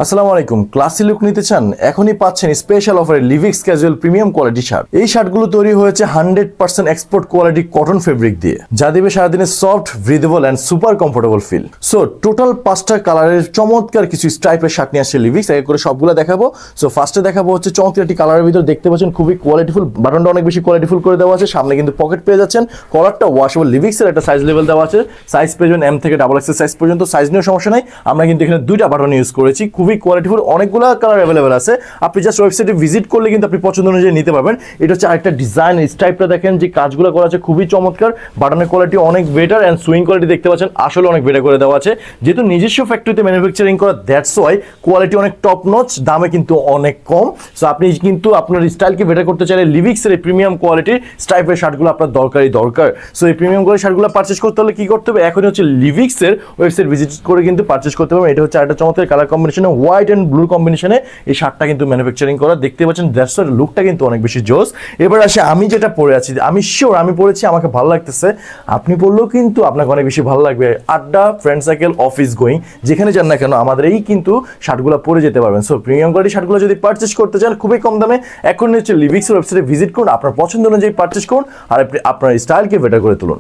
আসসালামু আলাইকুম। Classy look নিতে চান? এখনই পাচ্ছেন স্পেশাল অফারে লিভিক্স ক্যাজুয়াল প্রিমিয়াম কোয়ালিটি শার্ট। এই শার্টগুলো তৈরি হয়েছে 100% এক্সপোর্ট কোয়ালিটি কটন ফেব্রিক দিয়ে, যা দেবে সারাদিনের soft, breathable and super comfortable feel. So total 5টা কালারের চমৎকার কিছু স্ট্রাইপের শার্ট নিয়ে আসছে লিভিক্স। এক করে সবগুলো দেখাবো। সো ফার্স্টে দেখাবো হচ্ছে চমৎকার একটি কালারের ভিতর, দেখতে পাচ্ছেন খুবই কোয়ালিটিফুল, বাটনটা অনেক বেশি কোয়ালিটিফুল করে দেওয়া আছে, সামনে কিন্তু পকেট পেয়ে যাচ্ছেন, কলারটা ওয়াশেবল। লিভিক্সের একটা সাইজ লেভেল দেওয়া আছে, সাইজ পেয়ে যাবেন এম থেকে XXL সাইজ পর্যন্ত। সাইজ নিয়ে সমস্যা নাই, আমরা কিন্তু এখানে 2টা বাটন ইউজ করেছি। খুবই কোয়ালিটিফুল, অনেকগুলো কালার অ্যাভেলেবেল আছে। আপনি জাস্ট ওয়েবসাইটে ভিজিট করলে কিন্তু আপনি পছন্দ অনুযায়ী নিতে পারবেন। এটা হচ্ছে আরেকটা ডিজাইন, স্টাইপটা দেখেন যে কাজগুলো করা আছে খুবই চমৎকার। বাটনের কোয়ালিটি অনেক বেটার এন্ড সুইং কোয়ালিটি দেখতে পাচ্ছেন আসলে অনেক বেটার করে দেওয়া আছে। যেহেতু নিজস্ব ফ্যাক্টরিতে ম্যানুফ্যাকচারিং করা, দ্যাটস ওয়াই কোয়ালিটি অনেক টপ নচ, দামে কিন্তু অনেক কম। সো আপনি কিন্তু আপনার স্টাইলকে বেটার করতে চাইলে লিভিক্সের এই প্রিমিয়াম কোয়ালিটির স্টাইপের শার্টগুলো আপনার দরকার। সো এই প্রিমিয়াম কোয়ালিটির শার্টগুলো পারচেজ করতে হলে কি করতে হবে? এখনই হচ্ছে লিভিক্সের ওয়েবসাইট ভিজিট করে কিন্তু পারচেজ করতে পারবেন। এটা হচ্ছে একটা চমৎকার কালার কম্বিনেশনে, হোয়াইট এন্ড ব্লু কম্বিনেশনে এই শার্টটা কিন্তু ম্যানুফ্যাকচারিং করা, দেখতে পাচ্ছেন। দ্যাটস ওয়াই লুকটা কিন্তু অনেক বেশি জোস। এবার আসে আমি যেটা পরে আছি, আমি শিওর আমি পরেছি, আমাকে ভালো লাগতেছে। আপনি পরলেও কিন্তু আপনাকে অনেক বেশি ভালো লাগবে। আড্ডা, ফ্রেন্ড সার্কেল, অফিস গোয়িং, যেখানে যান না কেন আমাদের এই কিন্তু শার্টগুলো পরে যেতে পারবেন। সো প্রিমিয়াম কোয়ালিটি শার্টগুলো যদি পারচেজ করতে চান খুবই কম দামে, এখন হচ্ছে লিভিক্সের ওয়েবসাইটে ভিজিট করুন, আপনার পছন্দ অনুযায়ী পারচেজ করুন, আর আপনার স্টাইলকে বেটার করে তুলুন।